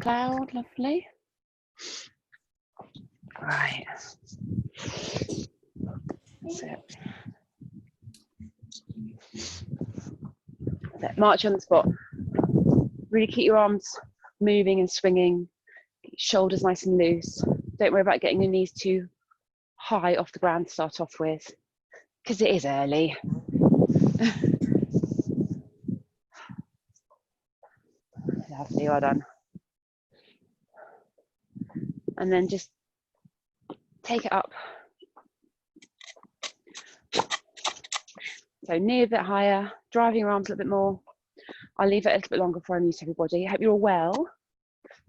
cloud, lovely. Right. That's it. March on the spot. Really keep your arms moving and swinging. Get your shoulders nice and loose. Don't worry about getting your knees too high off the ground to start off with, because it is early. Lovely, well done. And then just take it up. So knee a bit higher, driving your arms a little bit more. I'll leave it a little bit longer before I mute everybody. I hope you're all well.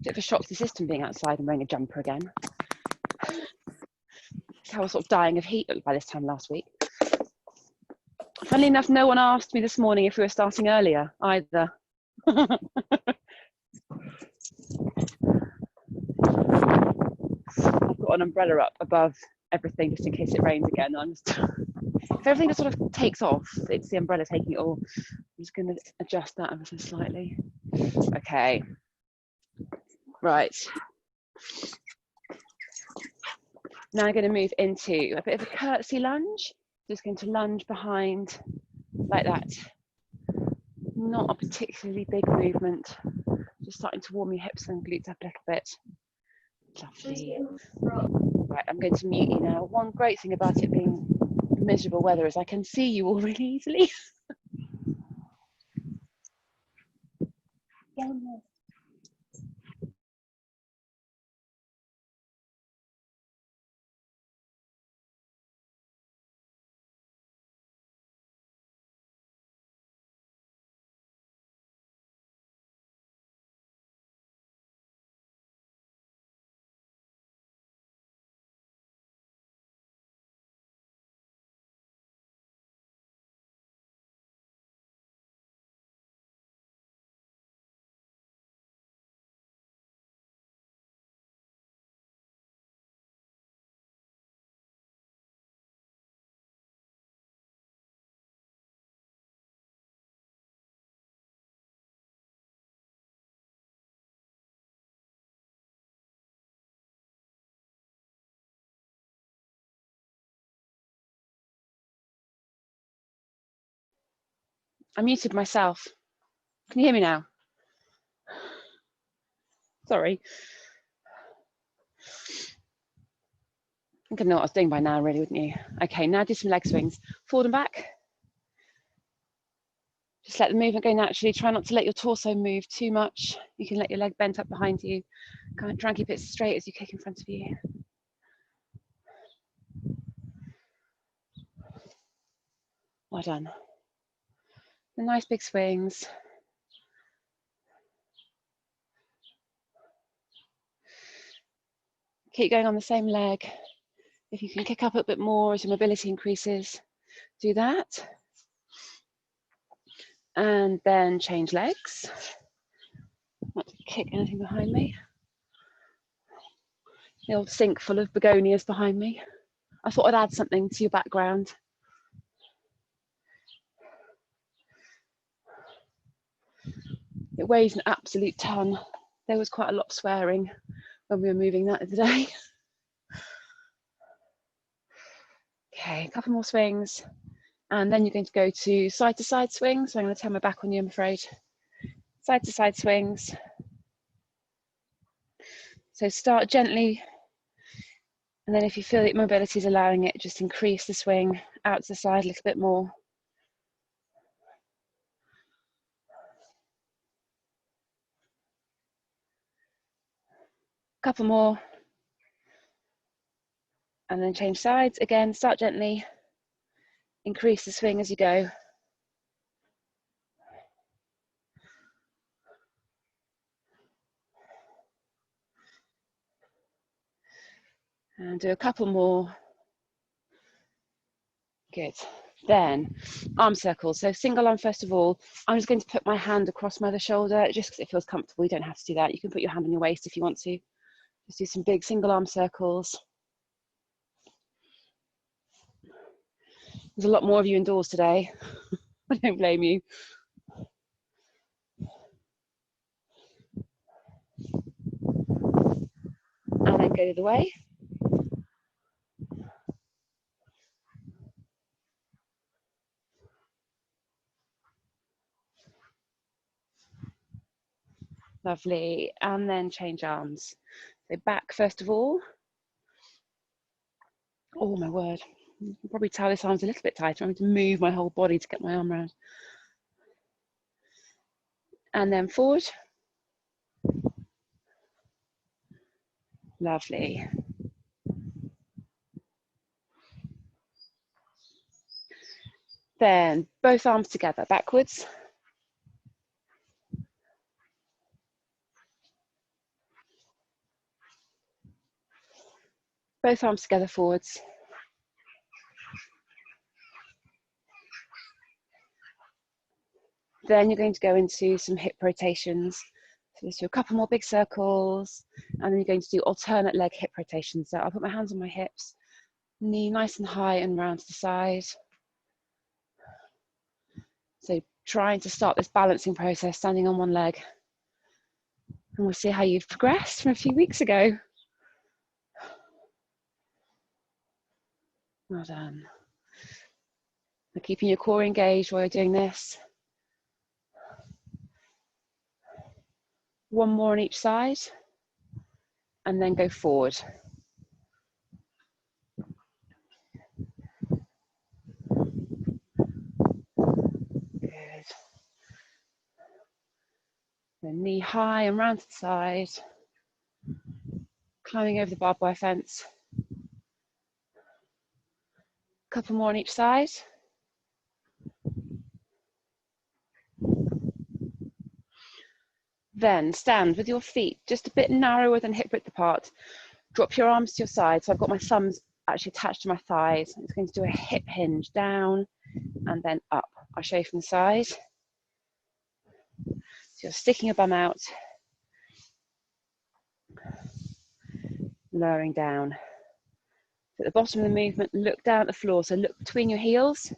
Bit of a shock to the system being outside and wearing a jumper again. I was sort of dying of heat by this time last week. Funnily enough, no one asked me this morning if we were starting earlier either. I've got an umbrella up above everything just in case it rains again. If everything just sort of takes off, it's the umbrella taking it all. I'm just going to adjust that ever so slightly. Okay. Right. Now I'm going to move into a bit of a curtsy lunge. Just going to lunge behind like that. Not a particularly big movement. Just starting to warm your hips and glutes up a little bit. Lovely. Right, I'm going to mute you now. One great thing about it being miserable weather is I can see you all really easily. I muted myself. Can you hear me now? Sorry. I think I know what I was doing by now, really, wouldn't you? Okay, now do some leg swings. Forward and back. Just let the movement go naturally. Try not to let your torso move too much. You can let your leg bent up behind you. Try and keep it as straight as you kick in front of you. Well done. The nice big swings. Keep going on the same leg. If you can kick up a bit more as your mobility increases, do that. And then change legs. Not to kick anything behind me. The old sink full of begonias behind me. I thought I'd add something to your background. It weighs an absolute ton. There was quite a lot of swearing when we were moving that the other day. Okay, a couple more swings. And then you're going to go to side swings. So I'm going to turn my back on you, I'm afraid. Side to side swings. So start gently. And then if you feel that mobility is allowing it, just increase the swing out to the side a little bit more. Couple more. And then change sides. Again, start gently. Increase the swing as you go. And do a couple more. Good. Then arm circles. So single arm first of all. I'm just going to put my hand across my other shoulder just because it feels comfortable. You don't have to do that. You can put your hand on your waist if you want to. Just do some big single arm circles. There's a lot more of you indoors today. I don't blame you. go the other way. Lovely, and then change arms. So back first of all. Oh my word, you can probably tell this arm's a little bit tighter. I'm going to move my whole body to get my arm around. And then forward. Lovely. Then both arms together, backwards. Both arms together, forwards. Then you're going to go into some hip rotations. So let's do a couple more big circles, and then you're going to do alternate leg hip rotations. So I'll put my hands on my hips, knee nice and high and round to the side. So trying to start this balancing process, standing on one leg. And we'll see how you've progressed from a few weeks ago. Well done. Now keeping your core engaged while you're doing this. One more on each side, and then go forward. Good. Then knee high and round to the side. Climbing over the barbed wire fence. Couple more on each side. Then stand with your feet just a bit narrower than hip width apart. Drop your arms to your side. So I've got my thumbs actually attached to my thighs. It's going to do a hip hinge down and then up. I'll show you from the side. So you're sticking your bum out, lowering down. At the bottom of the movement, look down at the floor. So look between your heels,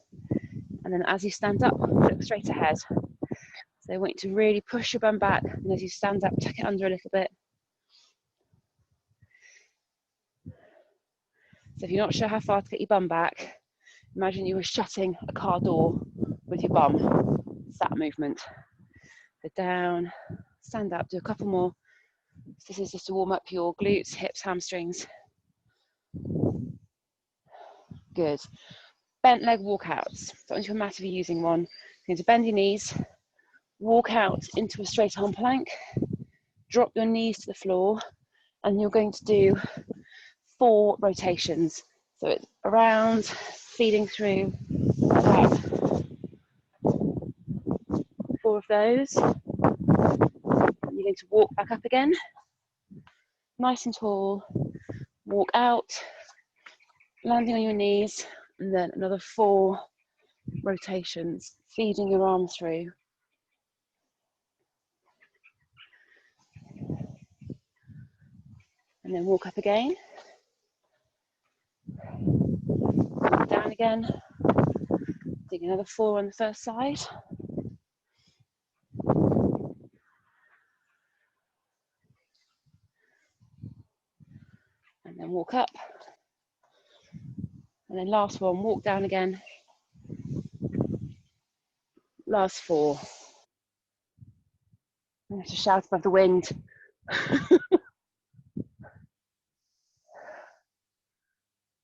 and then as you stand up, look straight ahead. So I want you to really push your bum back, and as you stand up, tuck it under a little bit. So if you're not sure how far to get your bum back, imagine you were shutting a car door with your bum. It's that movement. So down, stand up, do a couple more. This is just to warm up your glutes, hips, hamstrings. Good. Bent leg walkouts. So onto your mat if you're using one. You're going to bend your knees, walk out into a straight arm plank, drop your knees to the floor, and you're going to do 4 rotations. So it's around, feeding through, about 4 of those. And you're going to walk back up again, nice and tall, walk out, landing on your knees, and then another 4 rotations, feeding your arm through. And then walk up again, down again, doing another 4 on the first side. And then walk up. And then last one, walk down again. Last 4. I have to shout above the wind.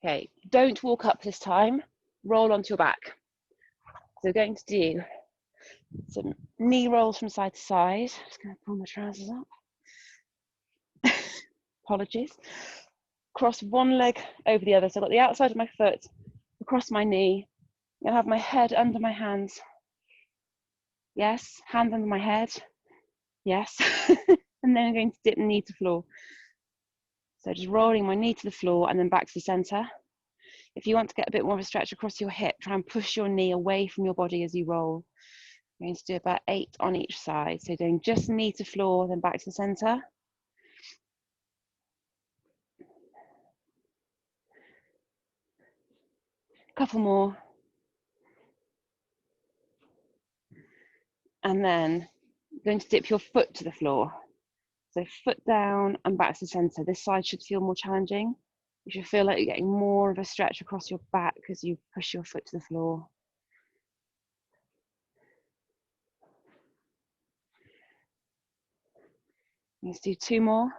Okay, don't walk up this time, roll onto your back. So we're going to do some knee rolls from side to side. Just going to pull my trousers up. Apologies. Cross one leg over the other. So I've got the outside of my foot across my knee. I'm going to have my head under my hands. Yes, hands under my head. Yes. And then I'm going to dip the knee to floor. So just rolling my knee to the floor and then back to the center. If you want to get a bit more of a stretch across your hip, try and push your knee away from your body as you roll. I'm going to do about 8 on each side. So doing just knee to floor, then back to the center. Couple more. And then going to dip your foot to the floor. So foot down and back to the center. This side should feel more challenging. You should feel like you're getting more of a stretch across your back as you push your foot to the floor. Let's do 2 more.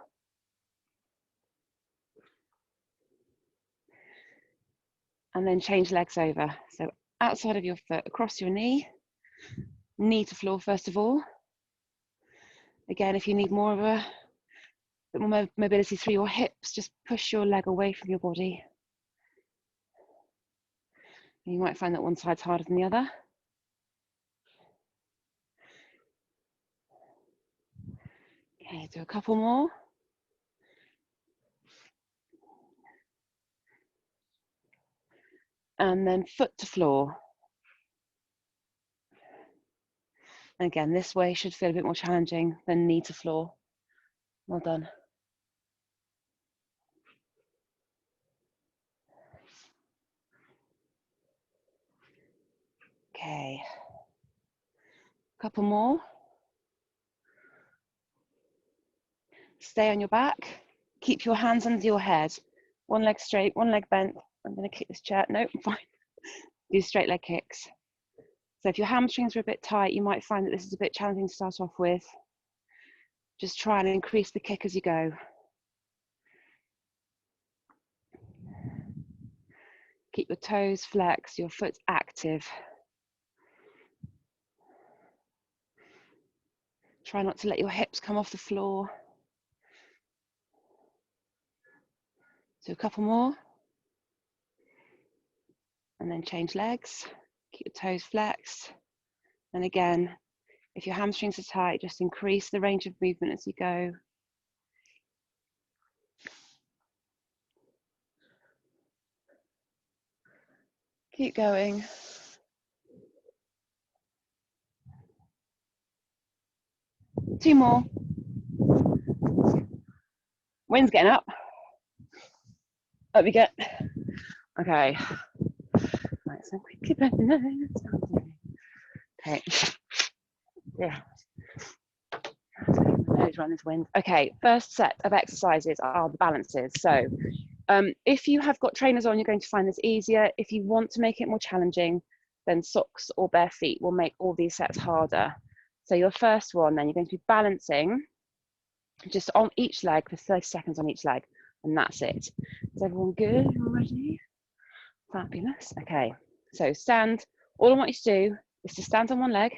And then change legs over. So outside of your foot, across your knee to floor first of all. Again, if you need more of a bit more mobility through your hips, just push your leg away from your body. And you might find that one side's harder than the other. Okay, do a couple more. And then foot to floor. And again, this way should feel a bit more challenging than knee to floor. Well done. Okay, couple more. Stay on your back. Keep your hands under your head. One leg straight, one leg bent. I'm going to kick this chair. No, I'm fine. Do straight leg kicks. So if your hamstrings are a bit tight, you might find that this is a bit challenging to start off with. Just try and increase the kick as you go. Keep your toes flexed, your foot active. Try not to let your hips come off the floor. Do a couple more. And then change legs. Keep your toes flexed. And again, if your hamstrings are tight, just increase the range of movement as you go. Keep going. Two more. Wind's getting up. Up we get. Okay. Right, so quickly bend the nose. Okay. Yeah. My nose around this wind. Okay, first set of exercises are the balances. So if you have got trainers on, you're going to find this easier. If you want to make it more challenging, then socks or bare feet will make all these sets harder. So your first one, then you're going to be balancing just on each leg for 30 seconds on each leg, and that's it. Is everyone good already? Fabulous. Okay, so stand. All I want you to do is to stand on one leg,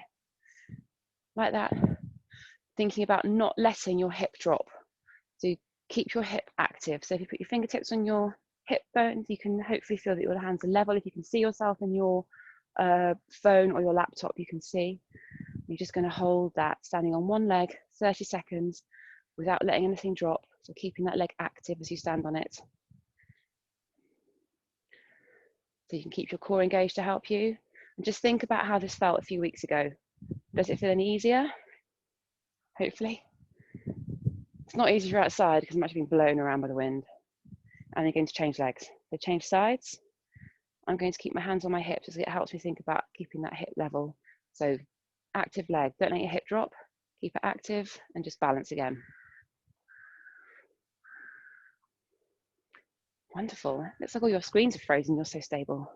like that, thinking about not letting your hip drop. So keep your hip active. So if you put your fingertips on your hip bones, you can hopefully feel that your hands are level. If you can see yourself in your phone or your laptop, you can see. You're just going to hold that standing on one leg 30 seconds without letting anything drop. So keeping that leg active as you stand on it. So you can keep your core engaged to help you. And just think about how this felt a few weeks ago. Does it feel any easier? Hopefully. It's not easy if you're outside because I'm actually being blown around by the wind. And you're going to change legs. So change sides. I'm going to keep my hands on my hips as it helps me think about keeping that hip level. So active leg, don't let your hip drop, keep it active and just balance again. Wonderful. Looks like all your screens are frozen, you're so stable.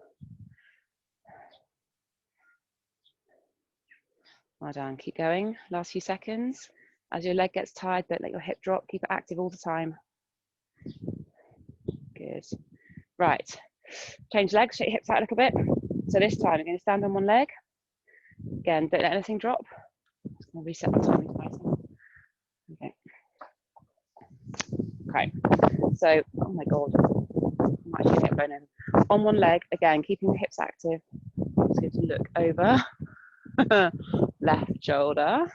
Well done, keep going. Last few seconds. As your leg gets tired, don't let your hip drop, keep it active all the time. Good. Right, change legs, shake your hips out a little bit. So this time, I'm going to stand on one leg. Again, don't let anything drop. I'll reset my timing twice. Okay. Okay, so, oh my God, I'm actually getting blown over. On one leg, again, keeping the hips active. I'm just going to look over, left shoulder,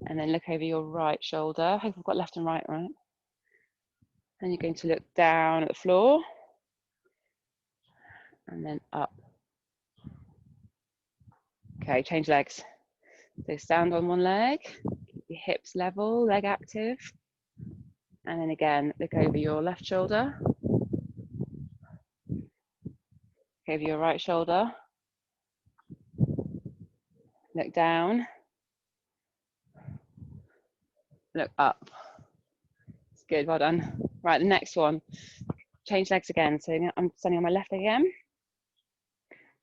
and then look over your right shoulder. I hope I've got left and right. And you're going to look down at the floor, and then up. Okay, change legs. So stand on one leg, keep your hips level, leg active. And then again, look over your left shoulder, over your right shoulder, look down, look up. It's good, well done. Right, the next one, change legs again. So I'm standing on my left leg again.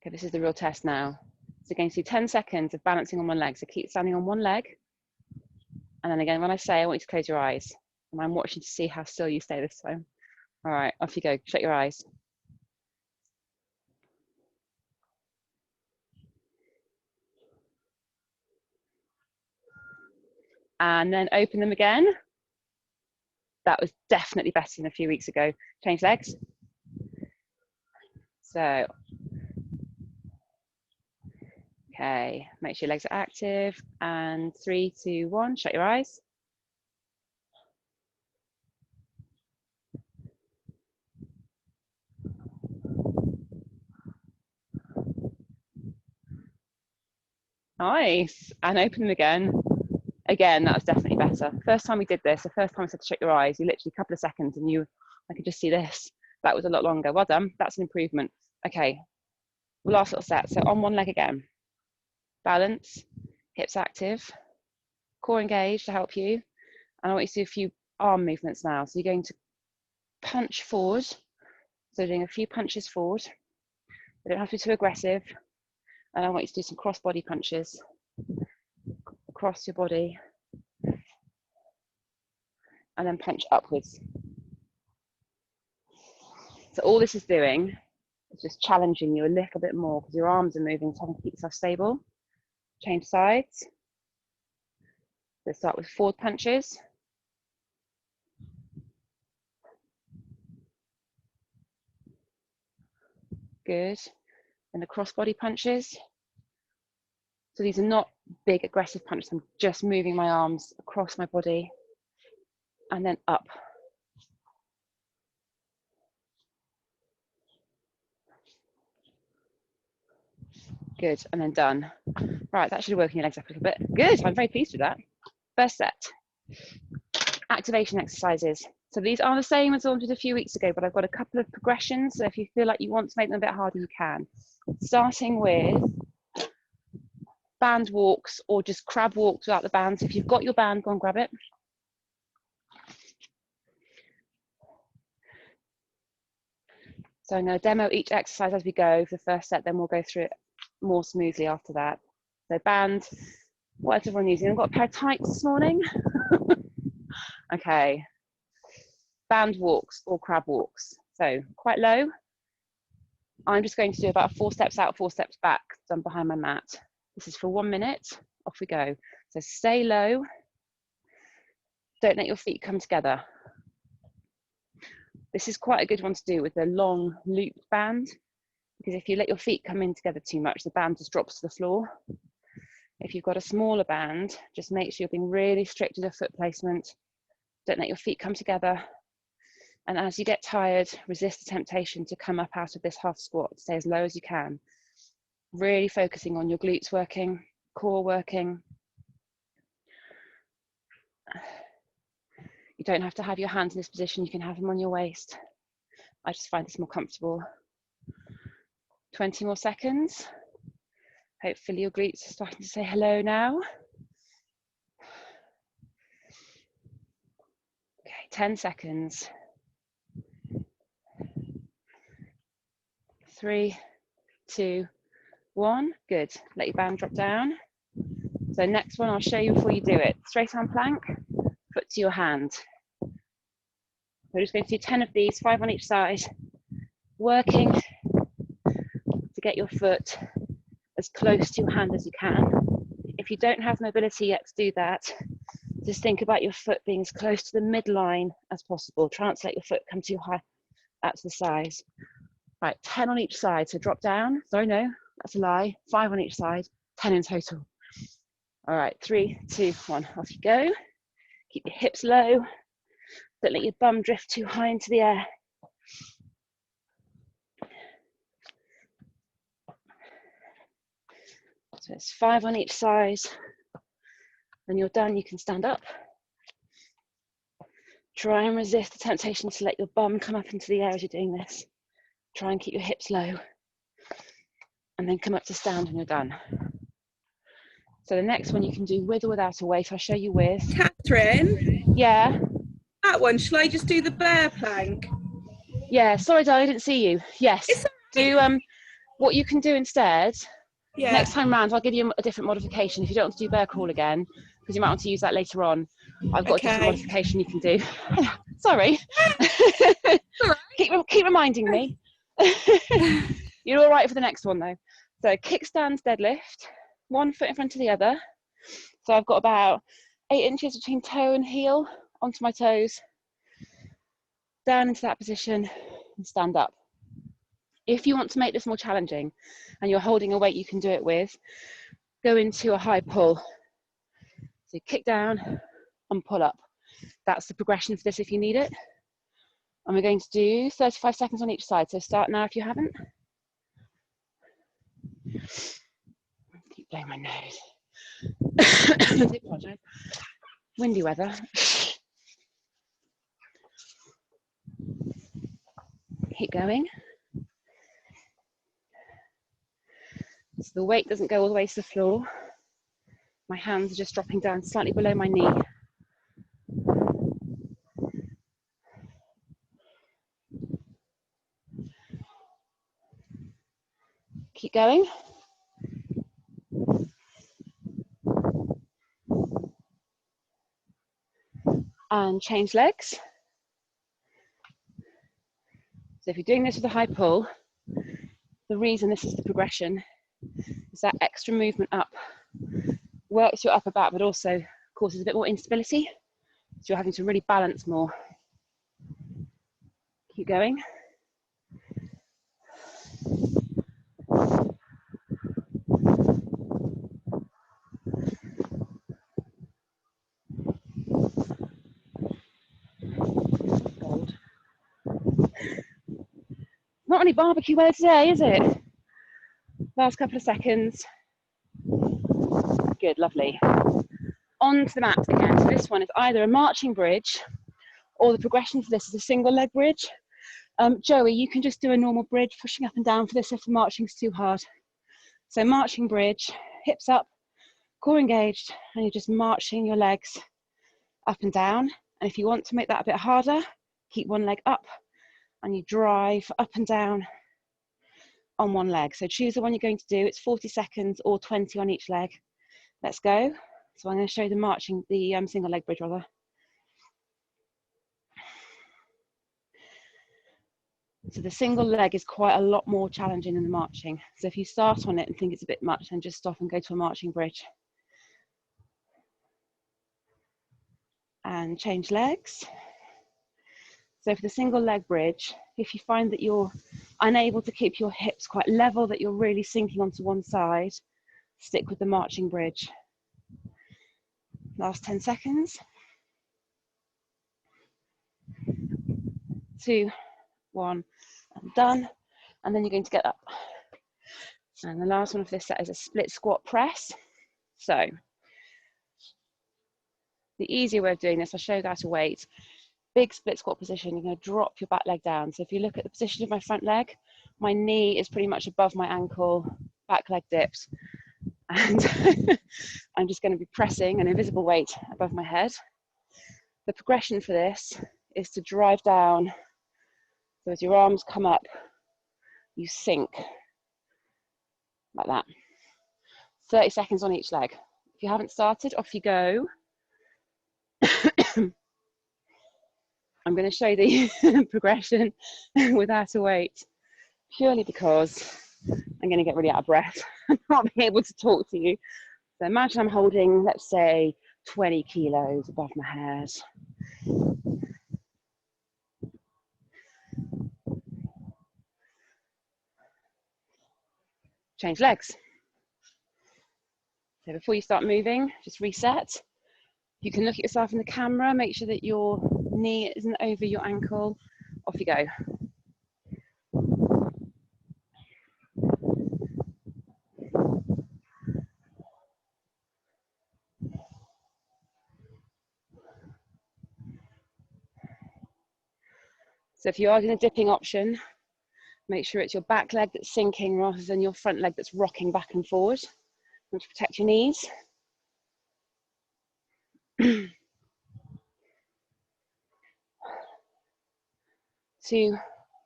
Okay, this is the real test now. So you're going to do 10 seconds of balancing on one leg. So keep standing on one leg. And then again, when I say, I want you to close your eyes. And I'm watching to see how still you stay this time. All right, off you go, shut your eyes. And then open them again. That was definitely better than a few weeks ago. Change legs. So, okay, make sure your legs are active. And 3, 2, 1, shut your eyes. Nice, and open them again. Again, that was definitely better. First time we did this, the first time I said to shut your eyes, you literally a couple of seconds and I could just see this. That was a lot longer. Well done, that's an improvement. Okay, last little set. So on one leg again. Balance, hips active, core engaged to help you. And I want you to do a few arm movements now. So you're going to punch forward. So doing a few punches forward. They don't have to be too aggressive. And I want you to do some cross body punches across your body. And then punch upwards. So all this is doing is just challenging you a little bit more because your arms are moving, so having to keep yourself stable. Change sides. Let's start with forward punches. Good. And the cross body punches. So these are not big aggressive punches. I'm just moving my arms across my body and then up. Good, and then done. Right, that should have woken your legs up a little bit. Good, I'm very pleased with that. First set, activation exercises. So these are the same as the ones we did a few weeks ago, but I've got a couple of progressions. So if you feel like you want to make them a bit harder, you can. Starting with band walks or just crab walks without the bands. If you've got your band, go and grab it. So I'm going to demo each exercise as we go for the first set, then we'll go through it more smoothly after that. So band, what is everyone using? I've got a pair of tights this morning. Okay, band walks or crab walks. So quite low. I'm just going to do about 4 steps out, 4 steps back, done behind my mat. This is for 1 minute, off we go. So stay low, don't let your feet come together. This is quite a good one to do with the long looped band, because if you let your feet come in together too much, the band just drops to the floor. If you've got a smaller band, just make sure you're being really strict with your foot placement. Don't let your feet come together. And as you get tired, resist the temptation to come up out of this half squat. Stay as low as you can. Really focusing on your glutes working, core working. You don't have to have your hands in this position. You can have them on your waist. I just find this more comfortable. 20 more seconds. Hopefully your glutes are starting to say hello now. Okay, 10 seconds. 3, 2, 1. Good. Let your band drop down. So next one I'll show you before you do it. Straight arm plank, foot to your hand. We're just going to do 10 of these, 5 on each side, working to get your foot as close to your hand as you can. If you don't have mobility yet to do that, just think about your foot being as close to the midline as possible. Try not to let your foot come too high out to the sides. Right, 10 on each side, so drop down. Sorry, no, that's a lie. 5 on each side, 10 in total. All right, 3, 2, 1, off you go. Keep your hips low. Don't let your bum drift too high into the air. So it's 5 on each side. When you're done, you can stand up. Try and resist the temptation to let your bum come up into the air as you're doing this. Try and keep your hips low. And then come up to stand when you're done. So the next one you can do with or without a weight. I'll show you with. Catherine, Yeah. that one, shall I just do the bear plank? Yeah, sorry darling, I didn't see you. Yes. It's Do what you can do instead. yeah. Next time round, I'll give you a different modification. If you don't want to do bear crawl again, because you might want to use that later on, I've got a different modification you can do. Sorry. Right. keep reminding me. You're all right for the next one though. So kickstands deadlift, one foot in front of the other. So I've got about 8 inches between toe and heel onto my toes, down into that position and stand up. If you want to make this more challenging and you're holding a weight you can do it with, go into a high pull. So kick down and pull up. That's the progression for this if you need it. And we're going to do 35 seconds on each side. So start now if you haven't. Keep blowing my nose. I do apologise. Windy weather. Keep going. So the weight doesn't go all the way to the floor. My hands are just dropping down slightly below my knee. Keep going. And change legs. So if you're doing this with a high pull, the reason this is the progression is that extra movement up works your upper back, but also causes a bit more instability. So you're having to really balance more. Keep going. Gold. Not really barbecue weather today, is it? Last couple of seconds. Good, lovely. Onto the mat again. So this one is either a marching bridge or the progression for this is a single leg bridge. Joey, you can just do a normal bridge, pushing up and down for this if the marching's too hard. So marching bridge, hips up, core engaged, and you're just marching your legs up and down. And if you want to make that a bit harder, keep one leg up and you drive up and down on one leg. So choose the one you're going to do. It's 40 seconds or 20 on each leg. Let's go. So I'm going to show you the single leg bridge rather. So the single leg is quite a lot more challenging than the marching. So if you start on it and think it's a bit much, then just stop and go to a marching bridge. And change legs. So for the single leg bridge, if you find that you're unable to keep your hips quite level, that you're really sinking onto one side, stick with the marching bridge. Last 10 seconds. 2, 1, and done. And then you're going to get up. And the last one of this set is a split squat press. So the easier way of doing this, I'll show you that a weight. Big split squat position, you're going to drop your back leg down. So if you look at the position of my front leg, my knee is pretty much above my ankle, back leg dips. And I'm just going to be pressing an invisible weight above my head. The progression for this is to drive down. So as your arms come up, you sink like that. 30 seconds on each leg. If you haven't started, off you go. I'm going to show you the progression without a weight, purely because I'm going to get really out of breath and not be able to talk to you. So imagine I'm holding, let's say, 20 kilos above my head. Change legs. So before you start moving, just reset. You can look at yourself in the camera, make sure that your knee isn't over your ankle. Off you go. So if you are doing a dipping option, make sure it's your back leg that's sinking rather than your front leg that's rocking back and forward. You want to protect your knees. 2,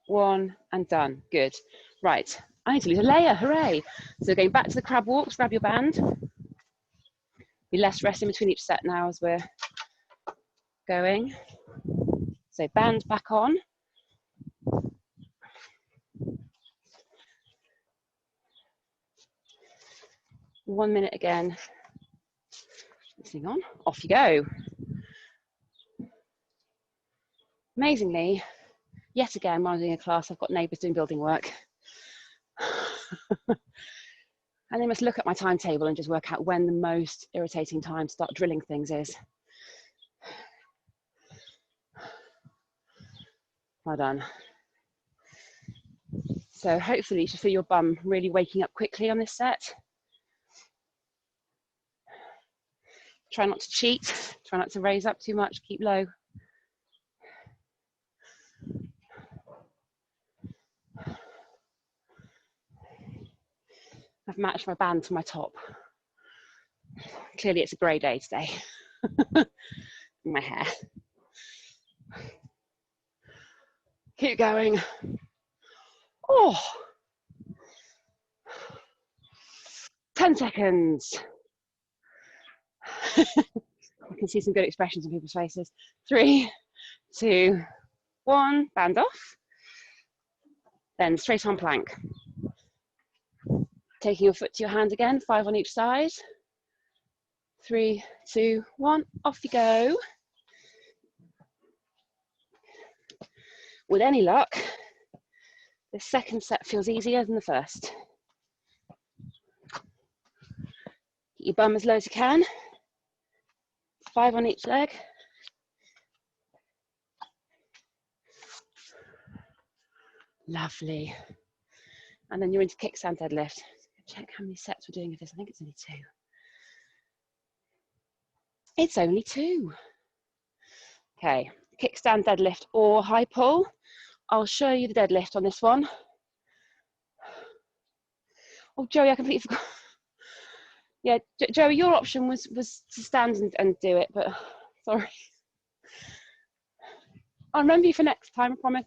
1, and done. Good. Right, I need to lose a layer, hooray. So going back to the crab walks, grab your band. Be less rest in between each set now as we're going. So band back on. One minute again. Listening on, off you go. Amazingly, yet again, while I'm doing a class, I've got neighbours doing building work. And they must look at my timetable and just work out when the most irritating time to start drilling things is. Well done. So hopefully you should feel your bum really waking up quickly on this set. Try not to cheat, try not to raise up too much, keep low. I've matched my band to my top. Clearly it's a grey day today. My hair. Keep going. Oh, 10 seconds. I can see some good expressions on people's faces. 3, 2, 1, band off. Then straight on plank. Taking your foot to your hand again, 5 on each side. 3, 2, 1, off you go. With any luck, the second set feels easier than the first. Keep your bum as low as you can. 5 on each leg. Lovely. And then you're into kickstand deadlift. Check how many sets we're doing of this. I think it's only 2. It's only 2. Okay, kickstand deadlift or high pull. I'll show you the deadlift on this one. Oh, Joey, I completely forgot. Yeah, Joey, your option was to stand and do it, but sorry. I'll remember you for next time, I promise.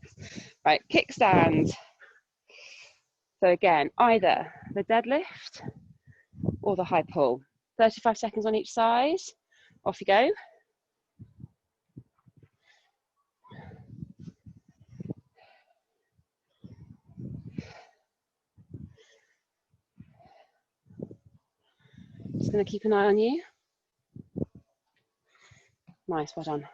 Right, kickstand. So again, either the deadlift or the high pull. 35 seconds on each side. Off you go. Just going to keep an eye on you. Nice, well done.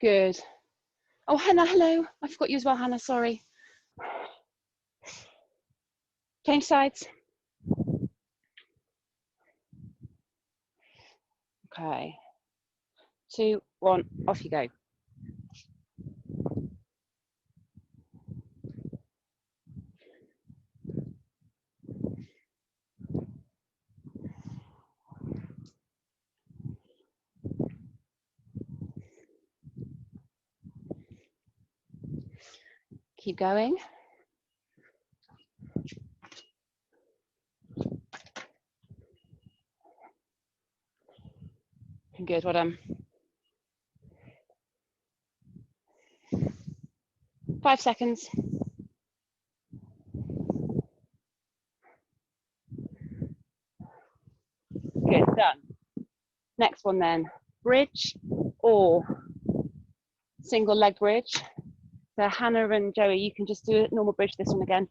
Good. Oh, Hannah, hello. I forgot you as well, Hannah, sorry. Change sides. Okay. 2, 1, off you go. Keep going. Good, well done. 5 seconds. Good, done. Next one then, bridge or single leg bridge. So Hannah and Joey, you can just do a normal bridge this one again.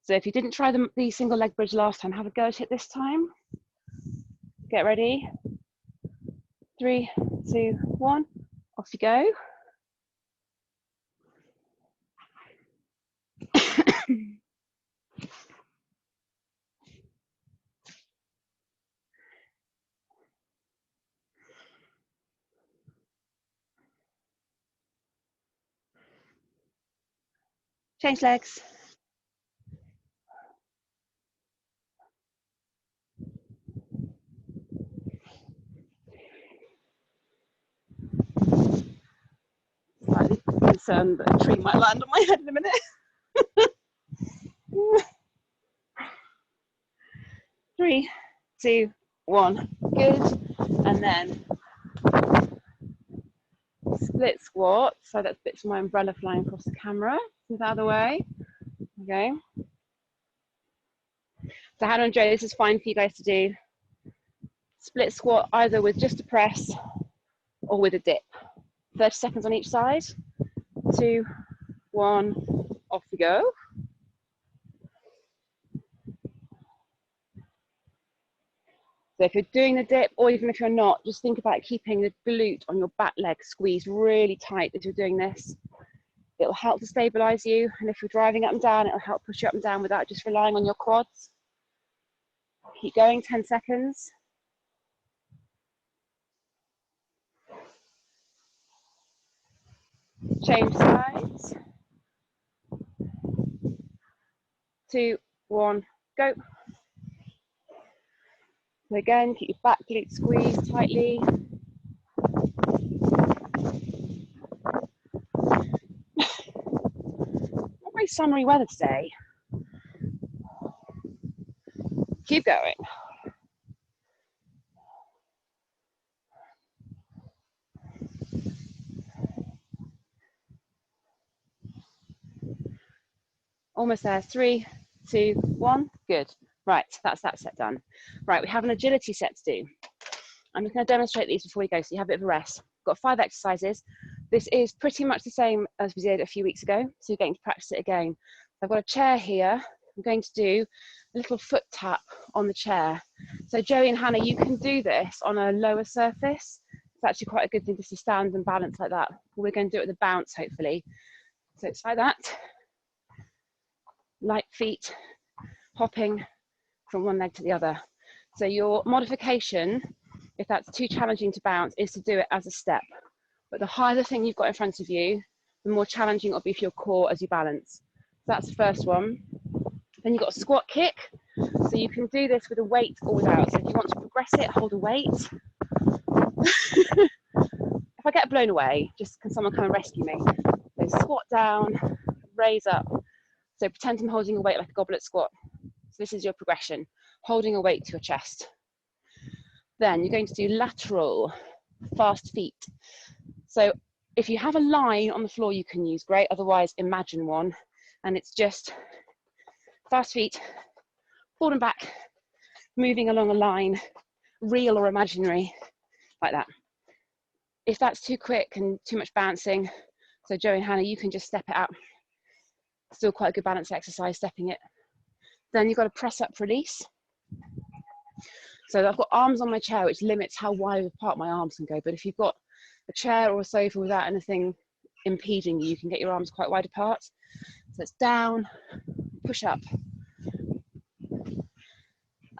So if you didn't try the single leg bridge last time, have a go at it this time. Get ready. 3, 2, 1, off you go. Change legs. slightly concerned that a tree might land on my head in a minute. 3, 2, 1, good. And then split squat. So that's bits of my umbrella flying across the camera. Move out of the way. Okay. So how to enjoy this is fine for you guys to do. Split squat either with just a press or with a dip. 30 seconds on each side. 2, 1, off we go. So if you're doing the dip, or even if you're not, just think about keeping the glute on your back leg squeezed really tight as you're doing this. It'll help to stabilize you, and if you're driving up and down, it'll help push you up and down without just relying on your quads. Keep going, 10 seconds. Change sides. 2, 1, go. So again, keep your back glute squeezed tightly. Not very summery weather today. Keep going. Almost there. 3, 2, 1. Good. Right, that's that set done. Right, we have an agility set to do. I'm just going to demonstrate these before we go, so you have a bit of a rest. Got 5 exercises. This is pretty much the same as we did a few weeks ago, so you're getting to practice it again. I've got a chair here. I'm going to do a little foot tap on the chair. So Joey and Hannah, you can do this on a lower surface. It's actually quite a good thing just to stand and balance like that. We're going to do it with a bounce, hopefully. So it's like that. Light feet hopping from one leg to the other. So your modification, if that's too challenging to bounce, is to do it as a step. But the higher the thing you've got in front of you, the more challenging it'll be for your core as you balance. So that's the first one. Then you've got a squat kick. So you can do this with a weight or without. So if you want to progress it, hold a weight. If I get blown away, just can someone come and rescue me? So squat down, raise up. So pretend I'm holding a weight like a goblet squat. So this is your progression, holding a weight to your chest. Then you're going to do lateral fast feet. So if you have a line on the floor you can use, great, otherwise imagine one. And it's just fast feet, forward and back, moving along a line, real or imaginary, like that. If that's too quick and too much bouncing, so Joe and Hannah, you can just step it up. Still quite a good balance exercise, stepping it. Then you've got a press up release. So I've got arms on my chair, which limits how wide apart my arms can go. But if you've got a chair or a sofa without anything impeding you, you can get your arms quite wide apart. So it's down, push up.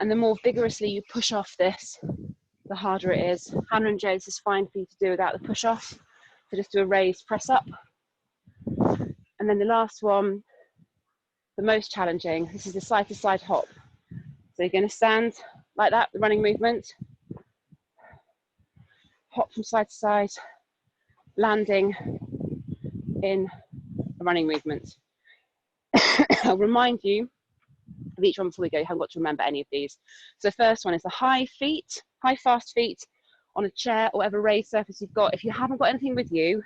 And the more vigorously you push off this, the harder it is. Hannah and Joe, this is fine for you to do without the push off. So just do a raised press up. And then the last one, the most challenging, this is the side to side hop. So you're going to stand like that, the running movement. Hop from side to side, landing in a running movement. I'll remind you of each one before we go. You haven't got to remember any of these. So the first one is the high fast feet on a chair or whatever raised surface you've got. If you haven't got anything with you,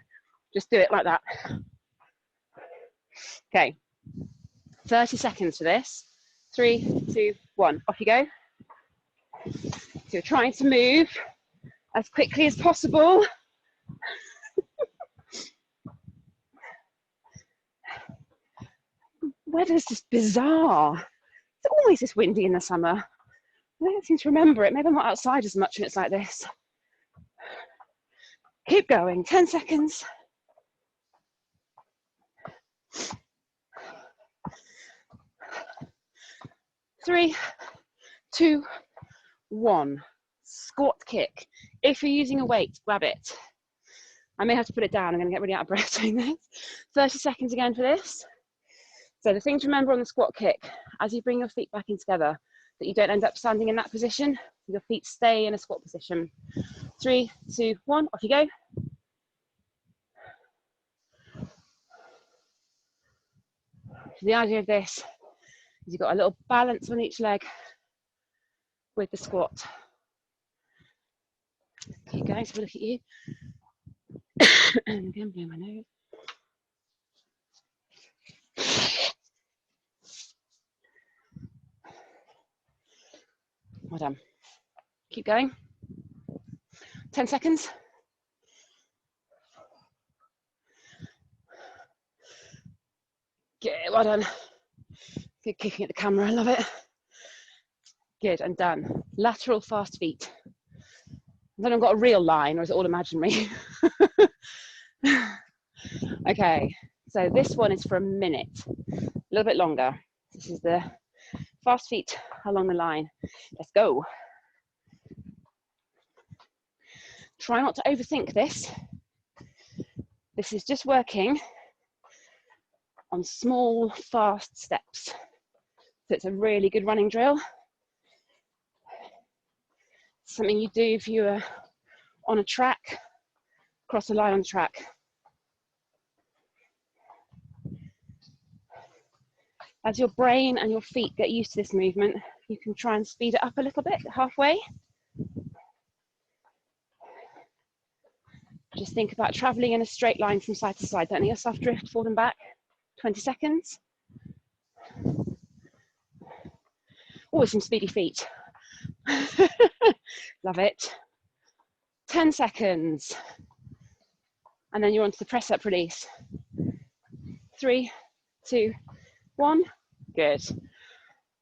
just do it like that. Okay, 30 seconds for this. 3, 2, 1, off you go. So you're trying to move as quickly as possible. Weather's just bizarre. It's always this windy in the summer. I don't seem to remember it. Maybe I'm not outside as much when it's like this. Keep going, 10 seconds. 3, 2, 1. Squat kick. If you're using a weight, grab it. I may have to put it down. I'm going to get really out of breath doing this. 30 seconds again for this. So the thing to remember on the squat kick, as you bring your feet back in together, that you don't end up standing in that position. Your feet stay in a squat position. 3, 2, 1, off you go. So the idea of this is you've got a little balance on each leg with the squat. Keep going, so we'll look at you. And again, blow my nose. Well done. Keep going. 10 seconds. Good, well done. Good kicking at the camera, I love it. Good, and done. Lateral fast feet. Then I've got a real line, or is it all imaginary? Okay, so this one is for a minute, a little bit longer. This is the fast feet along the line. Let's go. Try not to overthink this. This is just working on small, fast steps. So it's a really good running drill. Something you do if you are on a track, cross a line on the track. As your brain and your feet get used to this movement, you can try and speed it up a little bit, halfway. Just think about traveling in a straight line from side to side. Don't let yourself drift forward and back. 20 seconds. Always some speedy feet. Love it. 10 seconds. And then you're onto the press up release. 3, 2, 1. Good.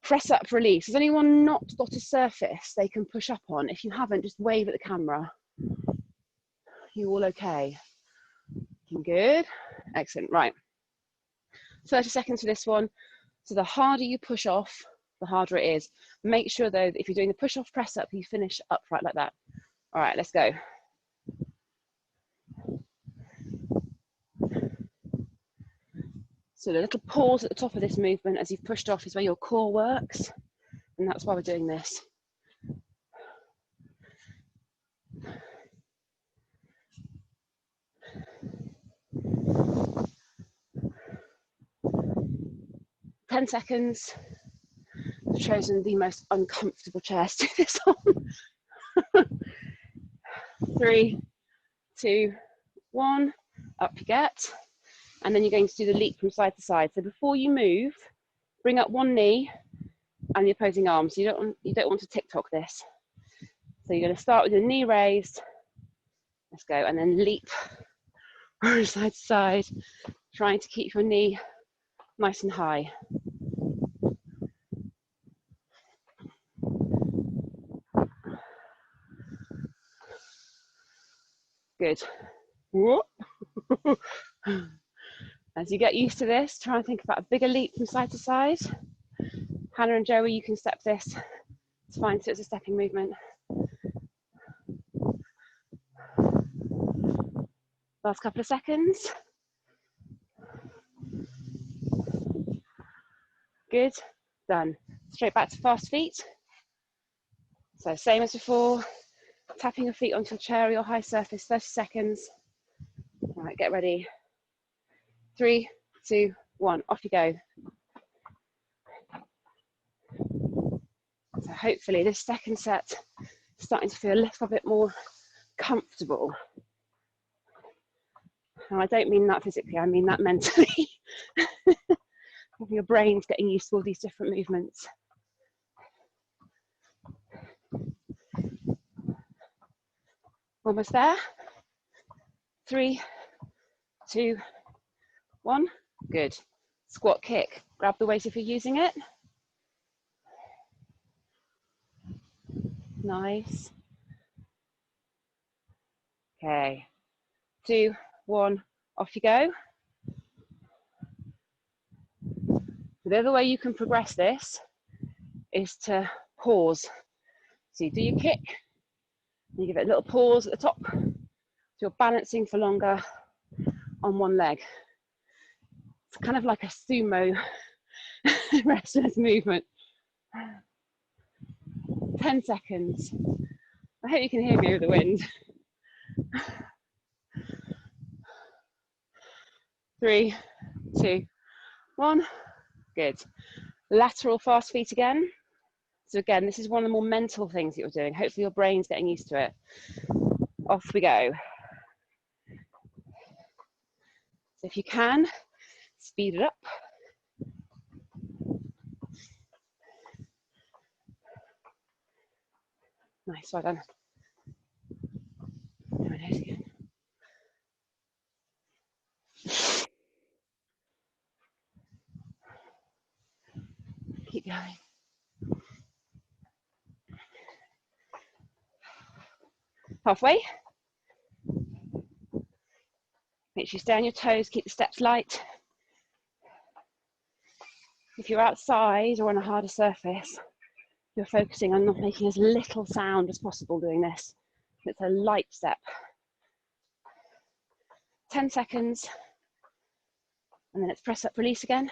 Press up release. Has anyone not got a surface they can push up on? If you haven't, just wave at the camera. You all okay? Good. Excellent. Right. 30 seconds for this one. So the harder you push off, the harder it is. Make sure though, that if you're doing the push off press up, you finish upright like that. All right, let's go. So the little pause at the top of this movement as you've pushed off is where your core works. And that's why we're doing this. Ten seconds. I've chosen the most uncomfortable chairs to do this on. 3, 2, 1. Up you get. And then you're going to do the leap from side to side. So before you move, bring up one knee and the opposing arm. So you don't want to TikTok this. So you're going to start with your knee raised. Let's go, and then leap from side to side, trying to keep your knee nice and high. Good. As you get used to this, try and think about a bigger leap from side to side. Hannah and Joey, you can step this. It's fine, so it's a stepping movement. Last couple of seconds. Good, done. Straight back to fast feet. So same as before, tapping your feet onto your chair or your high surface, 30 seconds. All right, get ready. 3, 2, 1, off you go. So hopefully this second set is starting to feel a little bit more comfortable. And I don't mean that physically, I mean that mentally. Your brain's getting used to all these different movements. Almost there. 3, 2, 1. Good. Squat kick. Grab the weight if you're using it. Nice. Okay. 2, 1. Off you go. The other way you can progress this is to pause. So you do your kick, you give it a little pause at the top, so you're balancing for longer on one leg. It's kind of like a sumo wrestler's movement. 10 seconds. I hope you can hear me over the wind. 3, 2, 1. Good. Lateral fast feet again. So again, this is one of the more mental things that you're doing. Hopefully your brain's getting used to it. Off we go. So if you can, speed it up. Nice, well done. My nose again. Keep going. Halfway. Make sure you stay on your toes, keep the steps light. If you're outside or on a harder surface, you're focusing on not making as little sound as possible doing this. It's a light step. 10 seconds, and then it's press up, release again.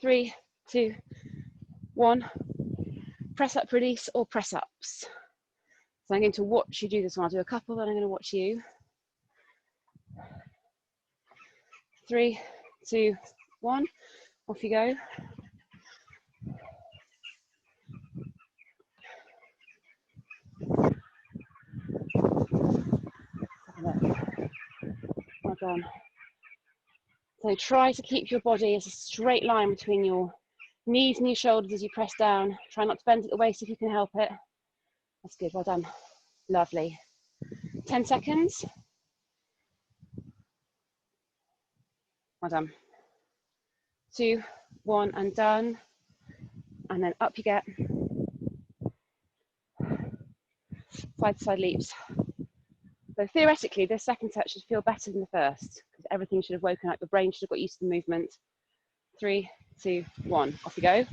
3, 2, 1. Press up, release, or press ups. So I'm going to watch you do this one. I'll do a couple, then I'm going to watch you. 3, 2, 1. Off you go. Well done. So try to keep your body as a straight line between your knees and your shoulders as you press down. Try not to bend at the waist if you can help it. That's good, well done. Lovely. 10 seconds. Well done. 2, 1, and done. And then up you get. Side to side leaps. So theoretically, this second set should feel better than the first, because everything should have woken up. Your brain should have got used to the movement. 3, 2, 1. Off you go.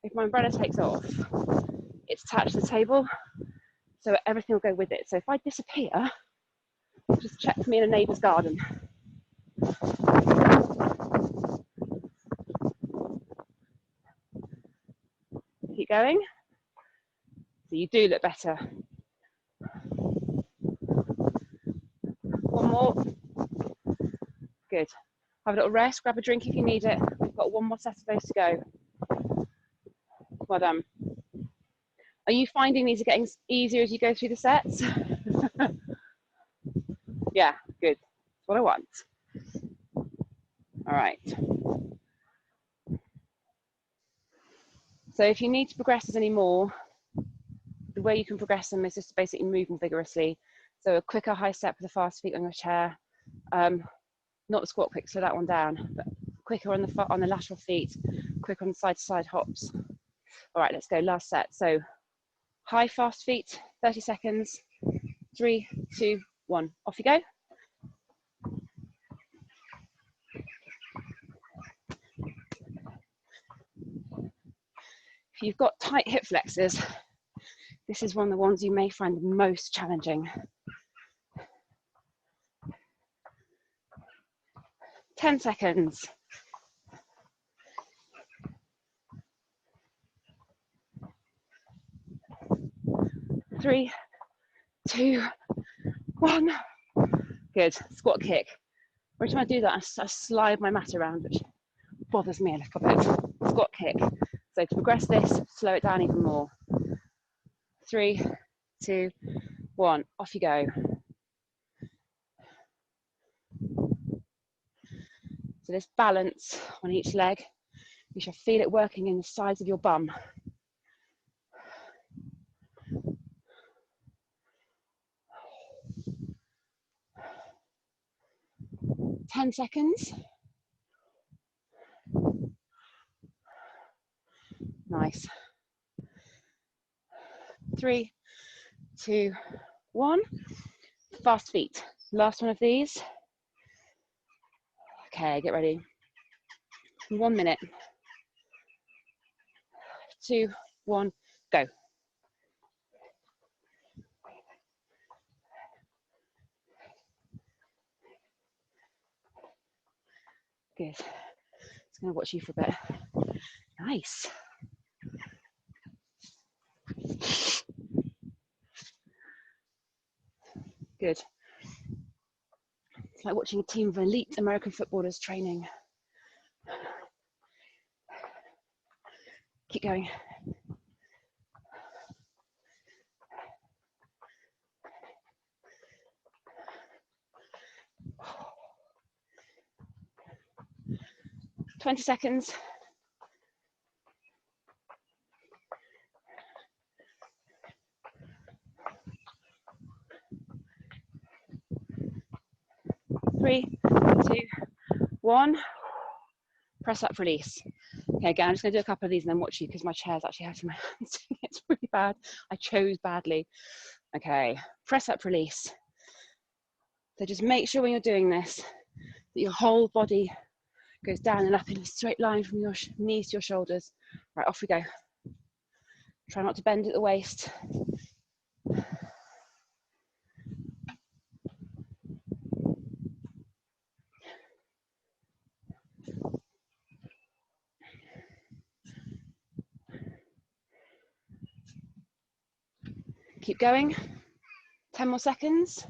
If my umbrella takes off, it's attached to the table, so everything will go with it. So if I disappear, just check for me in a neighbour's garden. Keep going. So you do look better. One more. Good. Have a little rest, grab a drink if you need it. We've got one more set of those to go. Well done. Are you finding these are getting easier as you go through the sets? Yeah, good. That's what I want. All right. So if you need to progress this any more, the way you can progress them is just basically moving vigorously. So a quicker high step with the fast feet on your chair. Not the squat quick, so that one down, but quicker on the lateral feet, quicker on the side to side hops. All right, let's go, last set. So high fast feet, 30 seconds, 3, 2, 1, off you go. If you've got tight hip flexors, this is one of the ones you may find most challenging. 10 seconds. 3, 2, 1. Good. Squat kick. Every time I do that, I slide my mat around, which bothers me a little bit. Squat kick. So to progress this, slow it down even more. 3, 2, 1. Off you go. So this balance on each leg, you should feel it working in the sides of your bum. 10 seconds. Nice. 3, 2, 1. Fast feet. Last one of these. Okay, get ready. 1 minute. 2, 1, go. Good. Just gonna watch you for a bit. Nice. Good. It's like watching a team of elite American footballers training. Keep going. "20 seconds. Three, two, one. Press up, release. Okay, again, I'm just gonna do a couple of these and then watch you because my chair's actually hurting my hands. It's really bad. I chose badly. Okay, press up, release. So just make sure when you're doing this that your whole body goes down and up in a straight line from your knees to your shoulders. Right, off we go. Try not to bend at the waist. Keep going. 10 more seconds.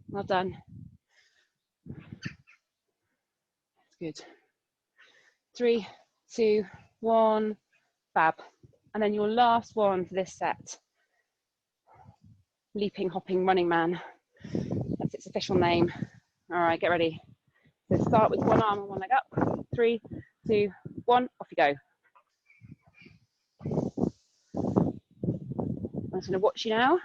Well done. Good. 3, 2, 1. Fab. And then your last one for this set. Leaping, hopping, running man. That's its official name. All right, get ready. So start with one arm and one leg up. 3, 2, 1, off you go. I'm just going to watch you now.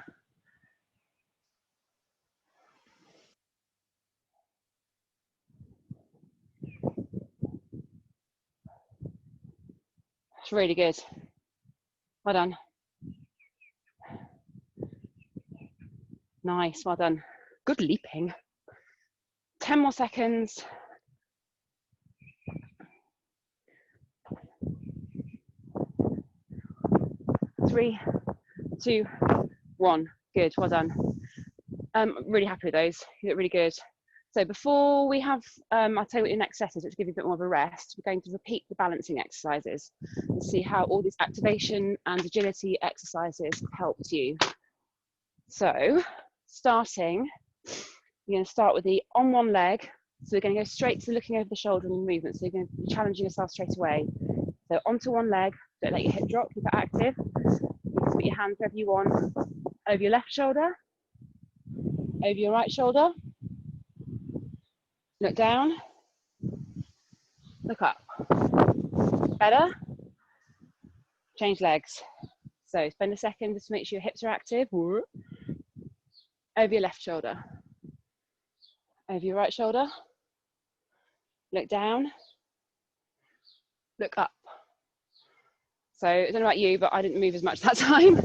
It's really good. Well done. Nice, well done. Good leaping. 10 more seconds. 3, 2, 1. Good, well done. I'm really happy with those. You look really good. So before we have, I'll tell you what your next set is, which will give you a bit more of a rest. We're going to repeat the balancing exercises and see how all these activation and agility exercises helped you. So starting, you're going to start with the on one leg. So we're going to go straight to looking over the shoulder and the movement. So you're going to be challenging yourself straight away. So onto one leg, don't let your hip drop, keep it active. You can put your hands wherever you want, over your left shoulder, over your right shoulder. Look down, look up. Better? Change legs. So spend a second just to make sure your hips are active. Over your left shoulder, over your right shoulder. Look down, look up. So I don't know about you, but I didn't move as much that time.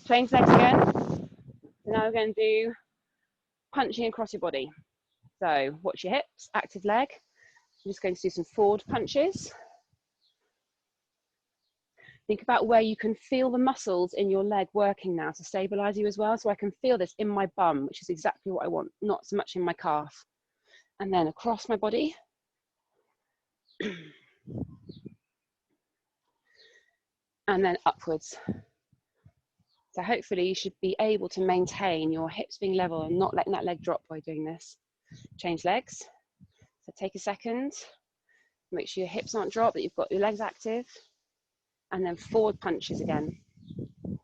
Change legs again. So now we're going to do punching across your body. So watch your hips, active leg. I'm just going to do some forward punches. Think about where you can feel the muscles in your leg working now to stabilize you as well. So I can feel this in my bum, which is exactly what I want, not so much in my calf. And then across my body. And then upwards. So hopefully you should be able to maintain your hips being level and not letting that leg drop while you're doing this. Change legs. So take a second. Make sure your hips aren't dropped, that you've got your legs active. And then forward punches again. A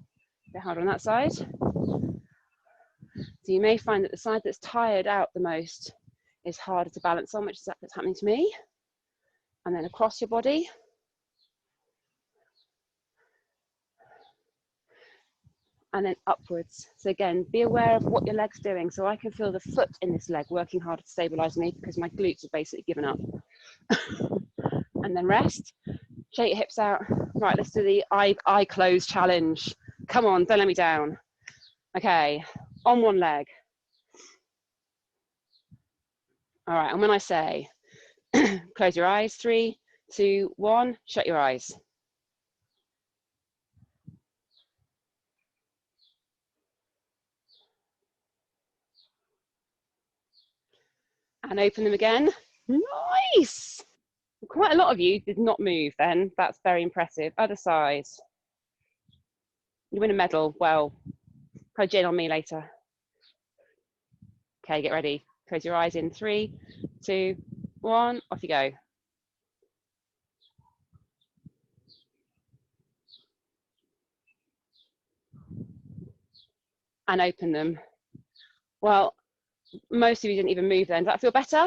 bit harder on that side. So you may find that the side that's tired out the most is harder to balance on, which is that's happening to me. And then across your body. And then upwards. So again, be aware of what your leg's doing. So I can feel the foot in this leg working harder to stabilize me because my glutes have basically given up. And then rest. Shake your hips out. Right, let's do the eye close challenge. Come on, don't let me down. Okay, on one leg. All right, and when I say close your eyes, 3, 2, 1, shut your eyes. And open them again. Nice! Quite a lot of you did not move then. That's very impressive. Other side. You win a medal. Well, probably gin on me later. Okay, get ready. Close your eyes in 3, 2, 1, off you go. And open them. Well, most of you didn't even move then. Does that feel better?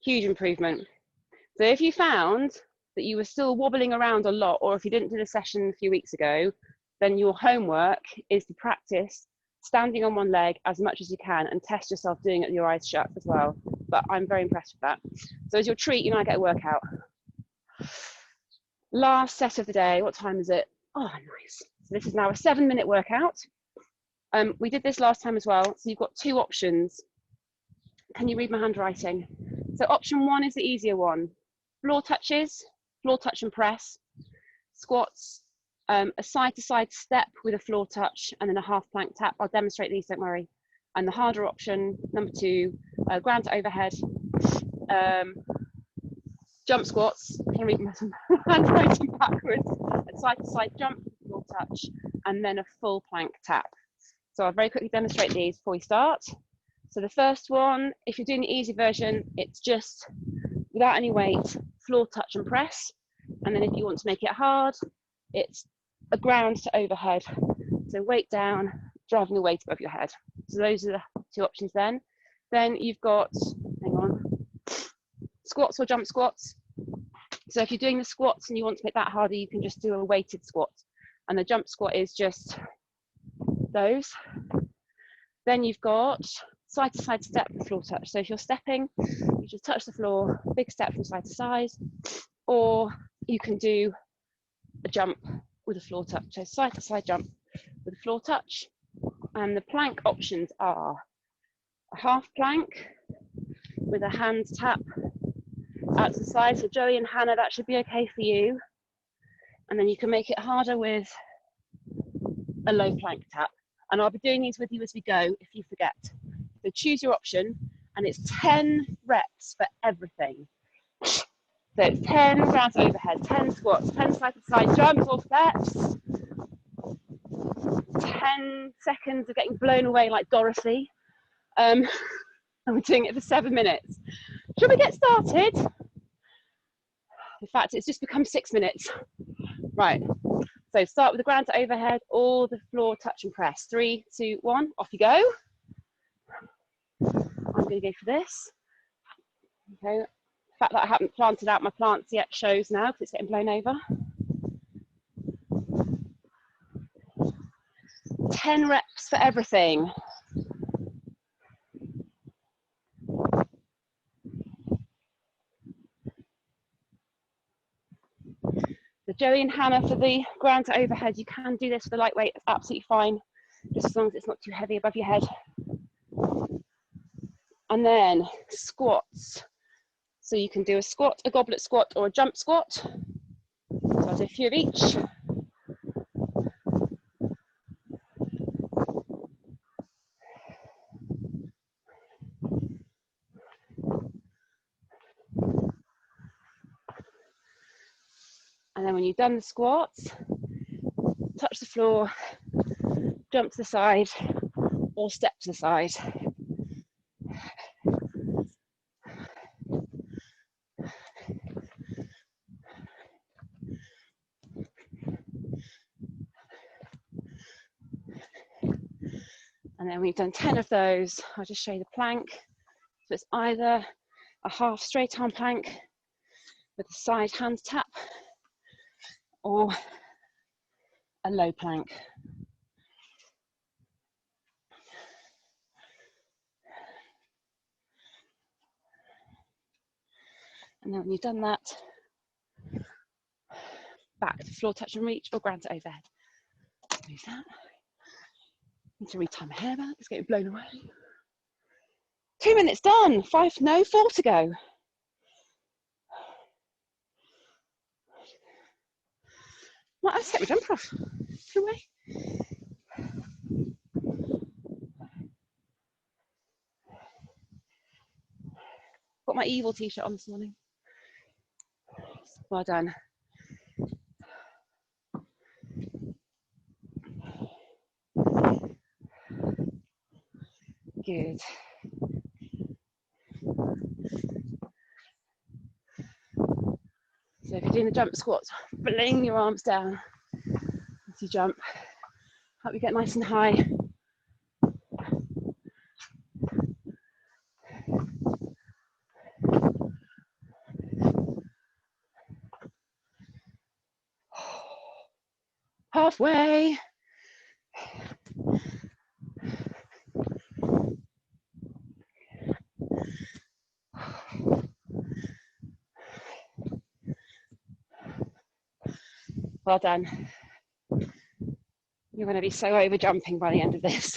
Huge improvement. So if you found that you were still wobbling around a lot, or if you didn't do the session a few weeks ago, then your homework is to practice standing on one leg as much as you can and test yourself doing it with your eyes shut as well. But I'm very impressed with that. So as your treat, you now get a workout. Last set of the day, what time is it? Oh, nice. So this is now a 7-minute workout. We did this last time as well. So you've got 2 options. Can you read my handwriting? So option 1 is the easier one. Floor touches, floor touch and press, squats, a side-to-side step with a floor touch, and then a half plank tap. I'll demonstrate these, don't worry. And the harder option, number 2, ground to overhead, jump squats, can read my handwriting backwards, a side-to-side jump, floor touch, and then a full plank tap. So I'll very quickly demonstrate these before we start. So the first one, if you're doing the easy version, it's just without any weight, floor touch and press. And then if you want to make it hard, it's a ground to overhead. So weight down, driving the weight above your head. So those are the 2 options then. Then you've got, hang on, squats or jump squats. So if you're doing the squats and you want to make that harder, you can just do a weighted squat. And the jump squat is just those. Then you've got side to side step and floor touch. So if you're stepping, you just touch the floor, big step from side to side, or you can do a jump with a floor touch. So side to side jump with a floor touch. And the plank options are a half plank with a hand tap out to the side. So Joey and Hannah, that should be okay for you. And then you can make it harder with a low plank tap. And I'll be doing these with you as we go if you forget. So choose your option, and it's 10 reps for everything. So it's 10 grounds overhead, 10 squats, 10 side to side jumps or steps, 10 seconds of getting blown away like Dorothy. And we're doing it for 7 minutes. Shall we get started? In fact, it's just become 6 minutes. Right, so start with the ground to overhead or the floor touch and press. 3, 2, 1, off you go. I'm going to go for this. Okay, the fact that I haven't planted out my plants yet shows now because it's getting blown over. 10 reps for everything. So Joey and Hannah for the ground to overhead, you can do this for the lightweight, it's absolutely fine, just as long as it's not too heavy above your head. And then squats. So you can do a squat, a goblet squat, or a jump squat. So I'll do a few of each. And then when you've done the squats, touch the floor, jump to the side, or step to the side. And then when you've done 10 of those, I'll just show you the plank. So it's either a half straight arm plank with a side hand tap, or a low plank. And then when you've done that, back to floor touch and reach or ground to overhead. Move that. Need to retie my hair back, it's getting blown away. 2 minutes done, 4 to go. Well, I'll take my jumper off. Get away. Got my evil t-shirt on this morning. Well done. Good. So if you're doing the jump squats, fling your arms down as you jump. Help you get nice and high. Halfway. Well done. You're going to be so over jumping by the end of this.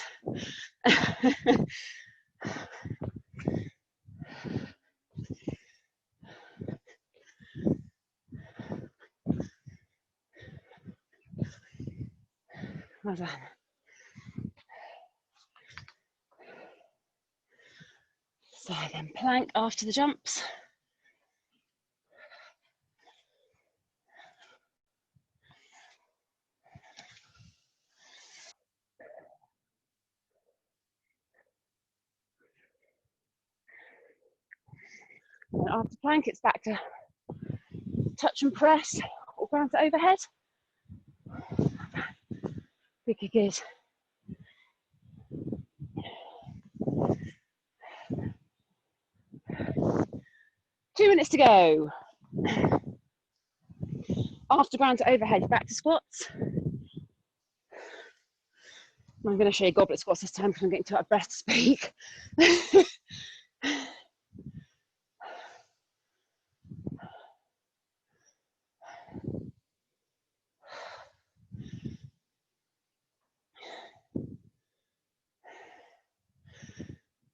Well done. So then plank after the jumps. And after plank, it's back to touch and press or ground to overhead. Good, good. 2 minutes to go. After ground to overhead, back to squats. I'm going to show you goblet squats this time because I'm getting too out of breath to speak.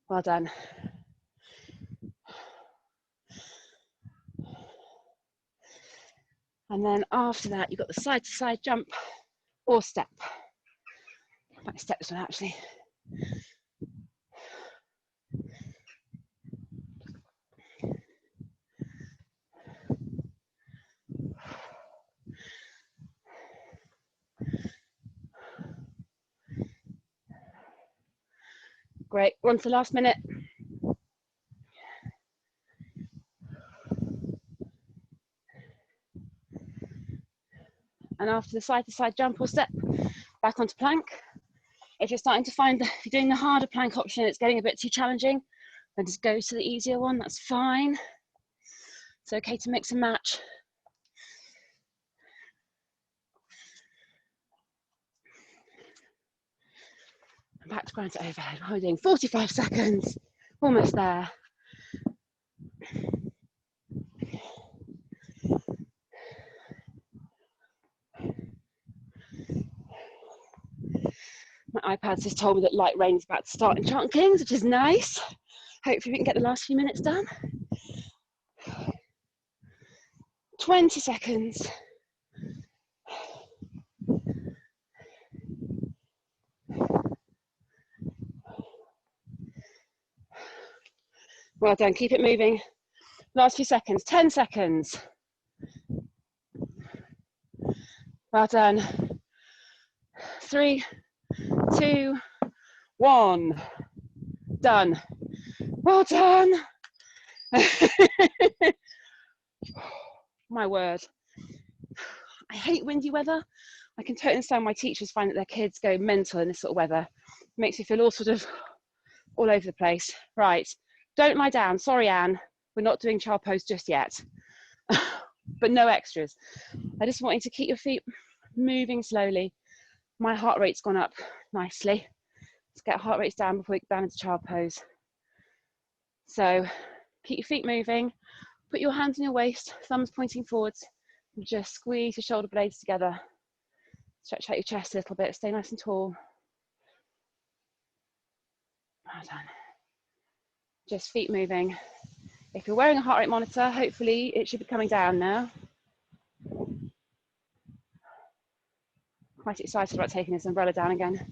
Well done. And then after that, you've got the side to side jump or step. I might step this one actually. Great, we're on to the last minute. And after the side to side jump or step, back onto plank. If you're starting to find that if you're doing the harder plank option, it's getting a bit too challenging, then just go to the easier one, that's fine. It's okay to mix and match. And back to ground to overhead. We're doing 45 seconds, almost there. My iPad just told me that light rain is about to start in Chant Kings, which is nice. Hopefully we can get the last few minutes done. 20 seconds. Well done, keep it moving. Last few seconds, 10 seconds. Well done. 3, 2, 1. Done. Well done. My word. I hate windy weather. I can totally understand why teachers find that their kids go mental in this sort of weather. It makes you feel all sort of all over the place. Right, don't lie down. Sorry, Anne, we're not doing child pose just yet. But no extras. I just want you to keep your feet moving slowly. My heart rate's gone up nicely. Let's get heart rates down before we get down into child pose. So keep your feet moving. Put your hands on your waist, thumbs pointing forwards. And just squeeze your shoulder blades together. Stretch out your chest a little bit. Stay nice and tall. Well done. Just feet moving. If you're wearing a heart rate monitor, hopefully it should be coming down now. Quite excited about taking this umbrella down again.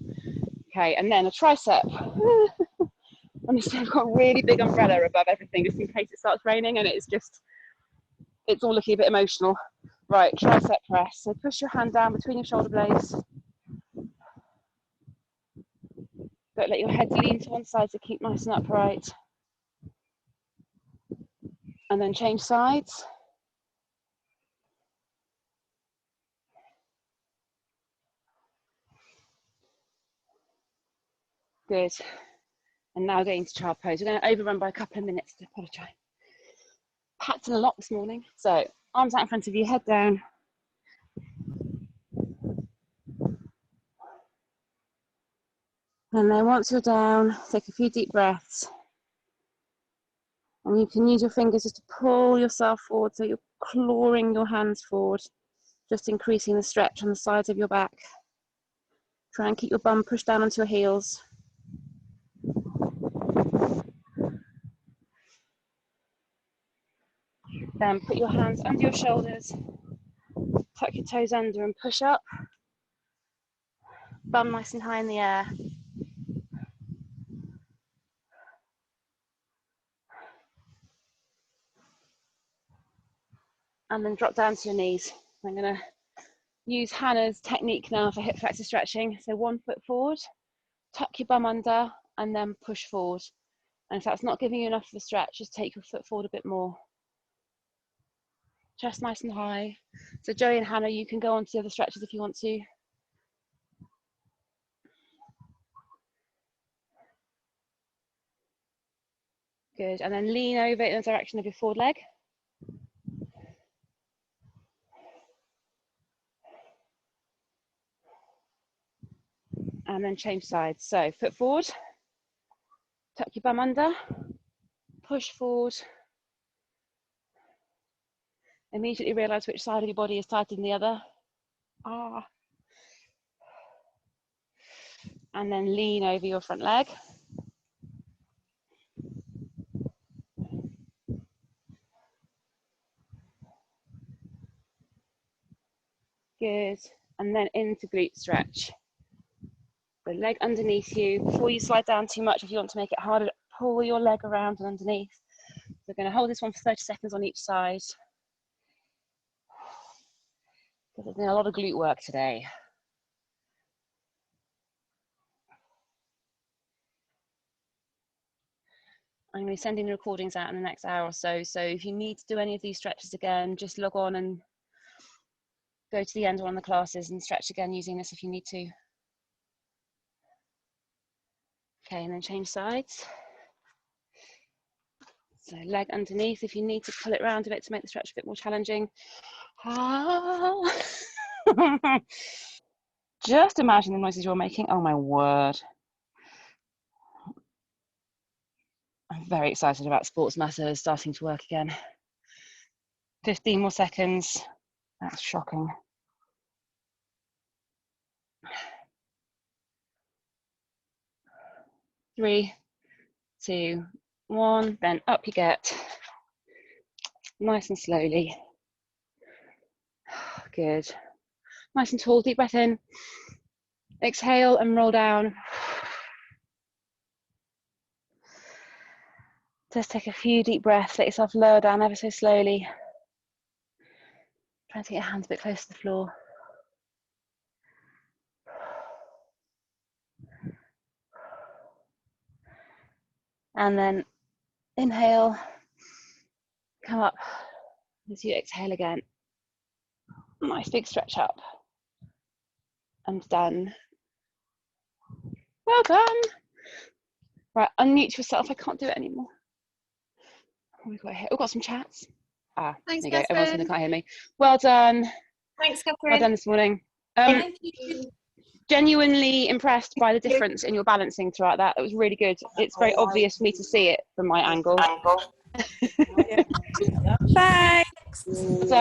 Okay, and then a tricep. Honestly, I've got a really big umbrella above everything just in case it starts raining and it's all looking a bit emotional. Right, tricep press. So push your hand down between your shoulder blades. But let your head lean to one side to keep nice and upright. And then change sides. Good. And now getting to child pose. We're going to overrun by a couple of minutes, I apologise. Packed in a lot this morning. So arms out in front of you, head down. And then once you're down, take a few deep breaths. And you can use your fingers just to pull yourself forward, so you're clawing your hands forward, just increasing the stretch on the sides of your back. Try and keep your bum pushed down onto your heels. Then put your hands under your shoulders, tuck your toes under and push up. Bum nice and high in the air. And then drop down to your knees. I'm going to use Hannah's technique now for hip flexor stretching. So 1 foot forward, tuck your bum under, and then push forward. And if that's not giving you enough of a stretch, just take your foot forward a bit more. Chest nice and high. So Joey and Hannah, you can go on to the other stretches if you want to. Good, and then lean over in the direction of your forward leg. And then change sides. So foot forward, tuck your bum under, push forward. Immediately realise which side of your body is tighter than the other. Ah. And then lean over your front leg. Good, and then into glute stretch. The leg underneath you. Before you slide down too much, if you want to make it harder, pull your leg around and underneath. We're going to hold this one for 30 seconds on each side. There's been a lot of glute work today. I'm going to be sending the recordings out in the next hour or so. So if you need to do any of these stretches again, just log on and go to the end of one of the classes and stretch again using this if you need to. Okay, and then change sides. So leg underneath, if you need to pull it around a bit to make the stretch a bit more challenging. Just imagine the noises you're making. Oh my word. I'm very excited about Sports Matters starting to work again. 15 more seconds. That's shocking. 3, 2, 1. Then up you get. Nice and slowly. Good. Nice and tall. Deep breath in. Exhale and roll down. Just take a few deep breaths. Let yourself lower down ever so slowly. Try to get your hands a bit close to the floor. And then inhale, come up as you exhale again. Nice big stretch up. And done. Well done. Right, unmute yourself. I can't do it anymore. We've got some chats. Ah, Thanks, there you go. Everyone's saying they Catherine. can't hear me. Well done. Thanks, Well Catherine. done this morning. Thank you. Genuinely impressed by the difference in your balancing throughout that. It was really good. It's very obvious for me to see it from my angle. Thanks. So